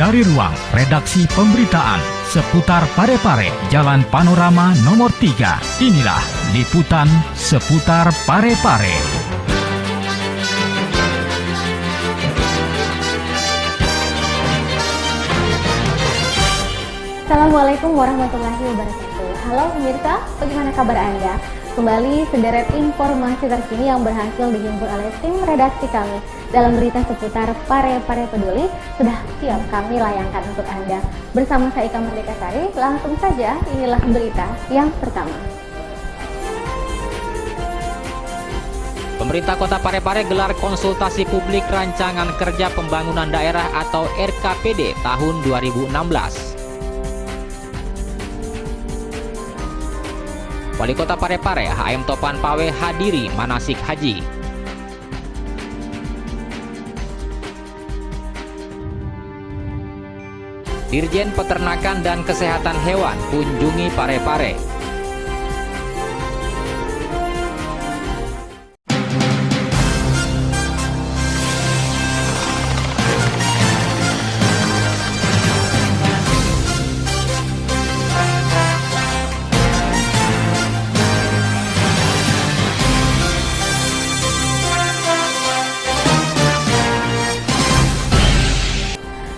Dari ruang redaksi pemberitaan seputar Parepare, Jalan Panorama nomor 3, inilah liputan seputar Parepare. Assalamualaikum warahmatullahi wabarakatuh. Halo pemirsa, bagaimana kabar Anda? Kembali sederet informasi terkini yang berhasil dihimpun oleh tim redaksi kami dalam berita seputar Parepare Peduli sudah siap kami layangkan untuk Anda. Bersama saya Ika Merdeka Sari, langsung saja inilah berita yang pertama. Pemerintah Kota Parepare gelar konsultasi publik rancangan kerja pembangunan daerah atau RKPD tahun 2016. Wali Kota Parepare HM Topan Pawe hadiri manasik haji. Dirjen Peternakan dan Kesehatan Hewan kunjungi Parepare.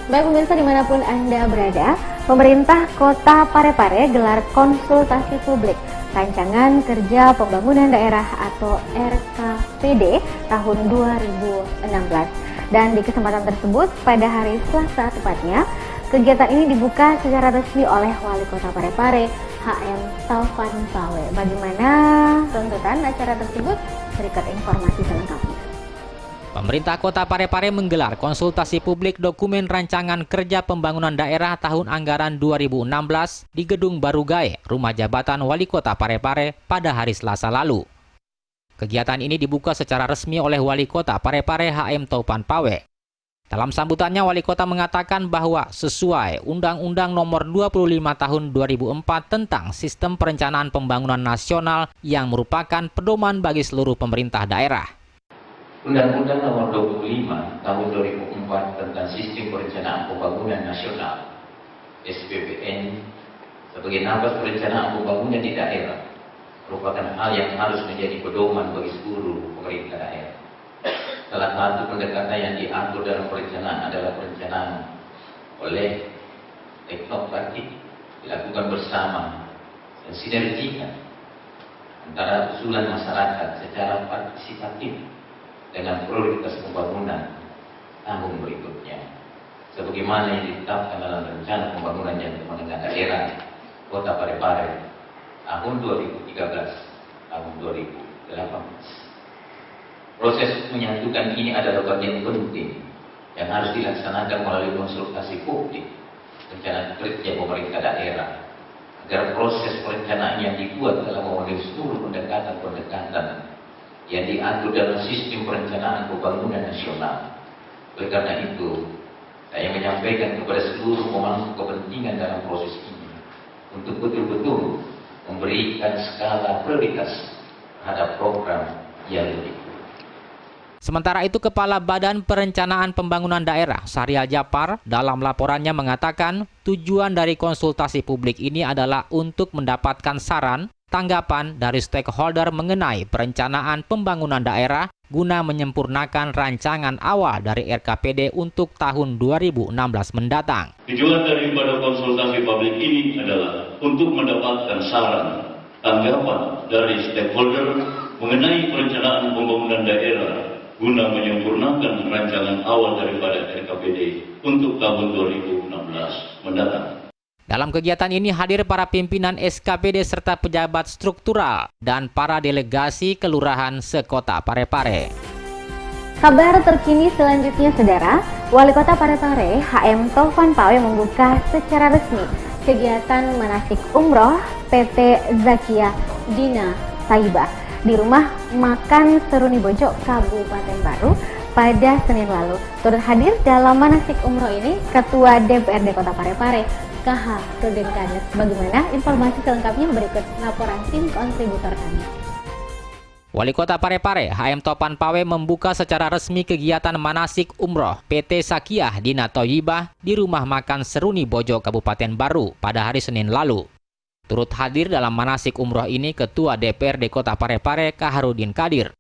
Baik pemirsa dimanapun Anda berada, pemerintah Kota Parepare gelar konsultasi publik rancangan kerja pembangunan daerah atau RKPD tahun 2016. Dan di kesempatan tersebut pada hari Selasa tepatnya, kegiatan ini dibuka secara resmi oleh Wali Kota Parepare HM Topan Pawe. Bagaimana tuntutan acara tersebut? Berikut informasi selengkapnya. Pemerintah Kota Parepare menggelar konsultasi publik dokumen rancangan kerja pembangunan daerah tahun anggaran 2016 di Gedung Baru Gae, Rumah Jabatan Wali Kota Parepare pada hari Selasa lalu. Kegiatan ini dibuka secara resmi oleh Wali Kota Parepare HM Topan Pawe. Dalam sambutannya, Wali Kota mengatakan bahwa sesuai Undang-Undang Nomor 25 Tahun 2004 tentang Sistem Perencanaan Pembangunan Nasional yang merupakan pedoman bagi seluruh pemerintah daerah. Undang-Undang Nomor 25 Tahun 2004 tentang Sistem Perencanaan Pembangunan Nasional (SPPN) sebagai nafas perencanaan pembangunan di daerah merupakan hal yang harus menjadi pedoman bagi seluruh pemerintah daerah. Salah satu pendekatan yang diatur dalam perencanaan adalah perencanaan oleh teknokratik dilakukan bersama dan sinergikan antara usulan masyarakat secara partisipatif dengan prioritas pembangunan tahun berikutnya, sebagaimana yang ditetapkan dalam rencana pembangunan jangka menengah daerah Kota Parepare tahun 2013 tahun 2018. Proses menyatukan ini adalah bagian penting yang harus dilaksanakan melalui konsultasi publik rencana kerja pemerintah daerah agar proses perencanaan yang dibuat dalam memenuhi seluruh pendekatan-pendekatan yang diatur dalam Sistem Perencanaan Pembangunan Nasional. Oleh karena itu, saya menyampaikan kepada seluruh pemangku kepentingan dalam proses ini untuk betul-betul memberikan skala prioritas terhadap program yang diikuti. Sementara itu, Kepala Badan Perencanaan Pembangunan Daerah, Syahrial Japar, dalam laporannya mengatakan tujuan dari konsultasi publik ini adalah untuk mendapatkan saran, tanggapan dari stakeholder mengenai perencanaan pembangunan daerah guna menyempurnakan rancangan awal dari RKPD untuk tahun 2016 mendatang. Tujuan daripada konsultasi publik ini adalah untuk mendapatkan saran, tanggapan dari stakeholder mengenai perencanaan pembangunan daerah guna menyempurnakan rancangan awal daripada RKPD untuk tahun 2016 mendatang. Dalam kegiatan ini hadir para pimpinan SKPD serta pejabat struktural dan para delegasi kelurahan sekota Parepare. Kabar terkini selanjutnya saudara, Wali Kota Parepare HM Topan Pawe membuka secara resmi kegiatan manasik umroh PT Zakia Dina Taibah di rumah makan Seruni Bojo, Kabupaten Baru pada Senin lalu. Turut hadir dalam manasik umroh ini Ketua DPRD Kota Parepare KH Rudin Kades. Bagaimana informasi selengkapnya berikut laporan tim kontributor kami. Wali Kota Parepare, HM Topan Pawe membuka secara resmi kegiatan manasik umroh PT Sakiyah Dina Thayyibah di Rumah Makan Seruni Bojo, Kabupaten Baru pada hari Senin lalu. Turut hadir dalam manasik umroh ini Ketua DPRD Kota Parepare, Kaharudin Kadir.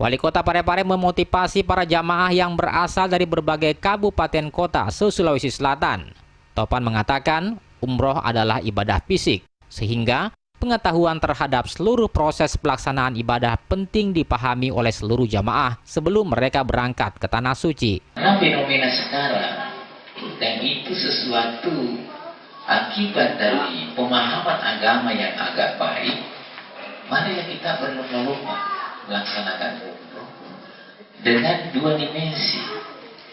Wali Kota Parepare memotivasi para jamaah yang berasal dari berbagai kabupaten kota se-Sulawesi Selatan. Topan mengatakan, umroh adalah ibadah fisik, sehingga pengetahuan terhadap seluruh proses pelaksanaan ibadah penting dipahami oleh seluruh jamaah sebelum mereka berangkat ke Tanah Suci. Karena fenomena sekarang, dan itu sesuatu akibat dari pemahaman agama yang agak baik, mana yang kita berlomba-lomba melaksanakan umroh dengan dua dimensi.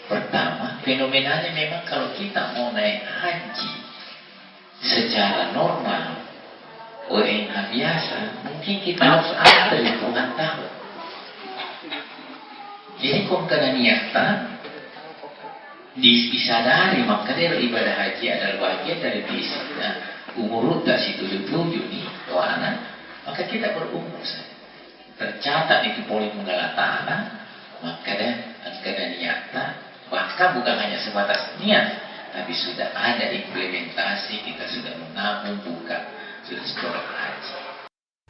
Pertama, fenomenanya memang kalau kita mau naik haji secara normal, ONH biasa, mungkin kita harus ada hitungan tahun. Jadi kalau kena niatan, disadari maka dari ibadah haji adalah bagian dari bisanya umur dasi 77 nih doana, maka kita berumur saja. Tercatat itu polis menggalah tanah, maka kena niatan, bahkan bukan hanya sebatas niat, tapi sudah ada implementasi, kita sudah menabung buka.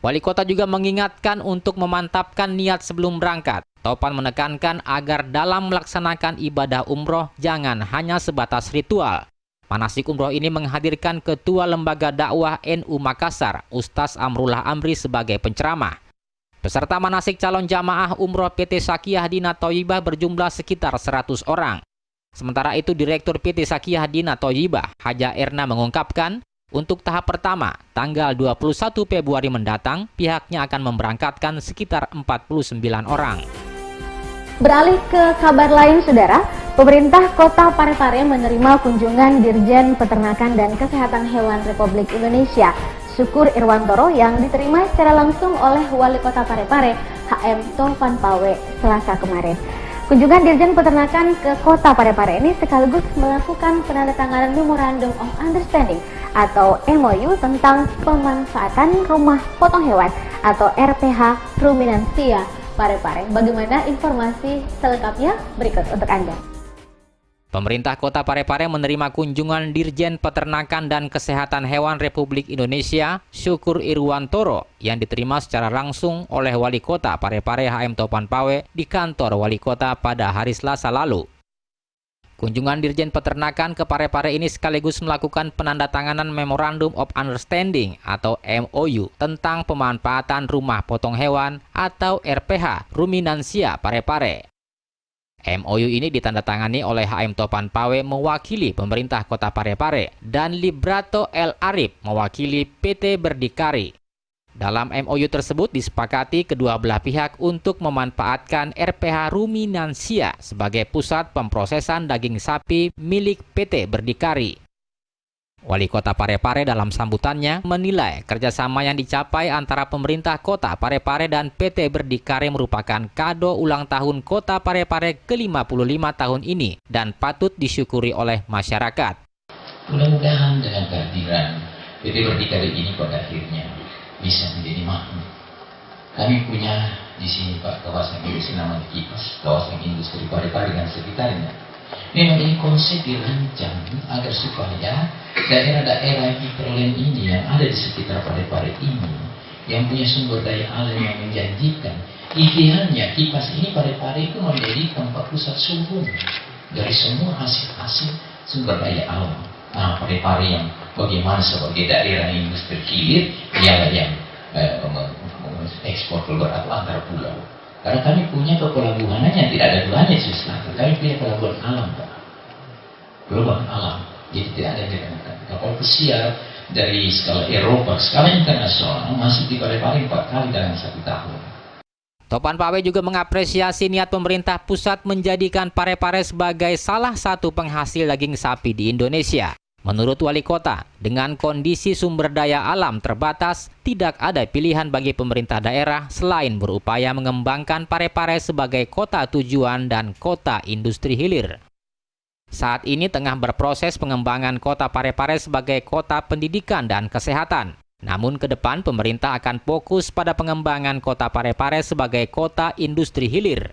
Wali Kota juga mengingatkan untuk memantapkan niat sebelum berangkat. Topan menekankan agar dalam melaksanakan ibadah umroh jangan hanya sebatas ritual. Manasik umroh ini menghadirkan Ketua Lembaga Dakwah NU Makassar, Ustaz Amrullah Amri sebagai penceramah. Peserta manasik calon jamaah umroh PT Sakiyah Dina Thayyibah berjumlah sekitar 100 orang. Sementara itu Direktur PT Sakiyah Dina Thayyibah, Haja Erna mengungkapkan, untuk tahap pertama, tanggal 21 Februari mendatang, pihaknya akan memberangkatkan sekitar 49 orang. Beralih ke kabar lain, Saudara, pemerintah Kota Parepare menerima kunjungan Dirjen Peternakan dan Kesehatan Hewan Republik Indonesia, Syukur Irwantoro, yang diterima secara langsung oleh Wali Kota Parepare, HM Topan Pawe, Selasa kemarin. Kunjungan Dirjen Peternakan ke Kota Parepare ini sekaligus melakukan penandatanganan Memorandum of Understanding atau MOU tentang pemanfaatan rumah potong hewan atau RPH Ruminansia Parepare. Bagaimana informasi selengkapnya berikut untuk Anda. Pemerintah Kota Parepare menerima kunjungan Dirjen Peternakan dan Kesehatan Hewan Republik Indonesia, Syukur Irwantoro, yang diterima secara langsung oleh Wali Kota Parepare HM Topan Pawe di kantor Wali Kota pada hari Selasa lalu. Kunjungan Dirjen Peternakan ke Parepare ini sekaligus melakukan penandatanganan Memorandum of Understanding atau MOU tentang pemanfaatan rumah potong hewan atau RPH Ruminansia Parepare. MOU ini ditandatangani oleh HM Topan Pawe mewakili pemerintah Kota Parepare dan Librato L. Arif mewakili PT Berdikari. Dalam MOU tersebut disepakati kedua belah pihak untuk memanfaatkan RPH Ruminansia sebagai pusat pemprosesan daging sapi milik PT Berdikari. Wali Kota Parepare dalam sambutannya menilai kerjasama yang dicapai antara pemerintah Kota Parepare dan PT Berdikari merupakan kado ulang tahun Kota Parepare ke-55 tahun ini dan patut disyukuri oleh masyarakat. Mudah-mudahan dengan kehadiran PT Berdikari ini pada akhirnya bisa menjadi makmur. Kami punya di sini Pak kawasan industri namanya KIPAS, kawasan industri Parepare dan sekitarnya. Memang ini konsep dirancang agar supaya daerah-daerah hiperlen ini yang ada di sekitar Parepare ini, yang punya sumber daya alam yang menjanjikan, idealnya KIPAS ini Parepare itu menjadi tempat pusat sumbung dari semua hasil-hasil sumber daya alam. Nah, Parepare yang bagaimana sebagai daerah industri hilir yang ekspor keluar atau antar pulau. Karena kami punya kepelabuhannya yang tidak ada duanya di selatan. Kami punya pelabuhan alam, Pak. Pelabuhan alam. Jadi tidak ada yang dikenakan. Kapal pesiar dari skala Eropa, skala internasional masuk di Parepare 4 kali dalam 1 tahun. Topan Pawe juga mengapresiasi niat pemerintah pusat menjadikan Parepare sebagai salah satu penghasil daging sapi di Indonesia. Menurut Wali Kota, dengan kondisi sumber daya alam terbatas, tidak ada pilihan bagi pemerintah daerah selain berupaya mengembangkan Parepare sebagai kota tujuan dan kota industri hilir. Saat ini tengah berproses pengembangan Kota Parepare sebagai kota pendidikan dan kesehatan. Namun ke depan pemerintah akan fokus pada pengembangan kota Parepare sebagai kota industri hilir.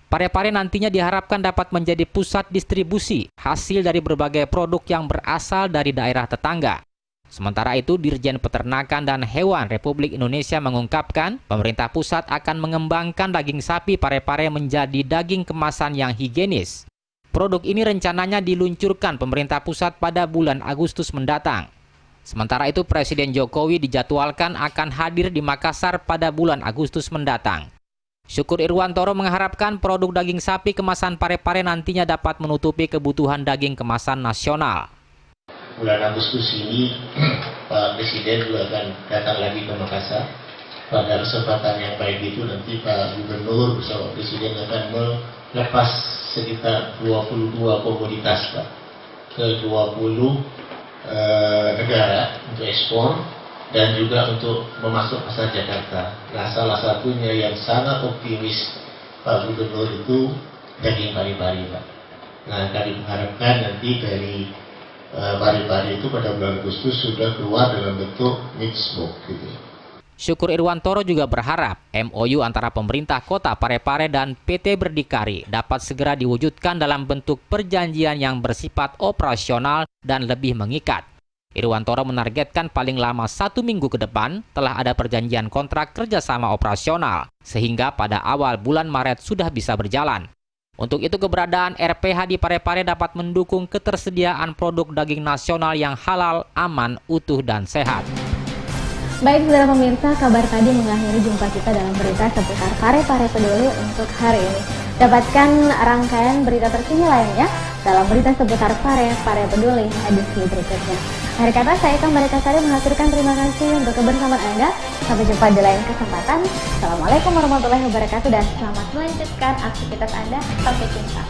Parepare nantinya diharapkan dapat menjadi pusat distribusi hasil dari berbagai produk yang berasal dari daerah tetangga. Sementara itu, Dirjen Peternakan dan Hewan Republik Indonesia mengungkapkan, pemerintah pusat akan mengembangkan daging sapi Parepare menjadi daging kemasan yang higienis. Produk ini rencananya diluncurkan pemerintah pusat pada bulan Agustus mendatang. Sementara itu, Presiden Jokowi dijadwalkan akan hadir di Makassar pada bulan Agustus mendatang. Syukur Irwantoro mengharapkan produk daging sapi kemasan Parepare nantinya dapat menutupi kebutuhan daging kemasan nasional. Bulan Agustus ini Pak Presiden juga akan datang lagi ke Makassar. Pada kesempatan yang baik itu nanti Pak Gubernur bersama Presiden akan melepas sekitar 22 komoditas Pak ke 20 negara untuk ekspor dan juga untuk memasuk pasar Jakarta. Nah, salah satunya yang sangat optimis Pak Gubernur itu daging pari-pari Pak. Nah, kami mengharapkan nanti dari pari-pari itu pada bulan Agustus sudah keluar dalam bentuk mixed smoke gitu. Syukur Irwantoro juga berharap MOU antara pemerintah kota Parepare dan PT Berdikari dapat segera diwujudkan dalam bentuk perjanjian yang bersifat operasional dan lebih mengikat. Irwantoro menargetkan paling lama 1 minggu ke depan telah ada perjanjian kontrak kerjasama operasional, sehingga pada awal bulan Maret sudah bisa berjalan. Untuk itu keberadaan RPH di Parepare dapat mendukung ketersediaan produk daging nasional yang halal, aman, utuh, dan sehat. Baik, saudara pemirsa, kabar tadi mengakhiri jumpa kita dalam berita seputar Parepare Peduli untuk hari ini. Dapatkan rangkaian berita terkini lainnya dalam berita seputar Parepare Peduli edisi berikutnya. Akhir kata, saya Kang Barita Sari mengaturkan terima kasih untuk kebersamaan Anda. Sampai jumpa di lain kesempatan. Assalamualaikum warahmatullahi wabarakatuh dan selamat melanjutkan aktivitas Anda. Sampai jumpa.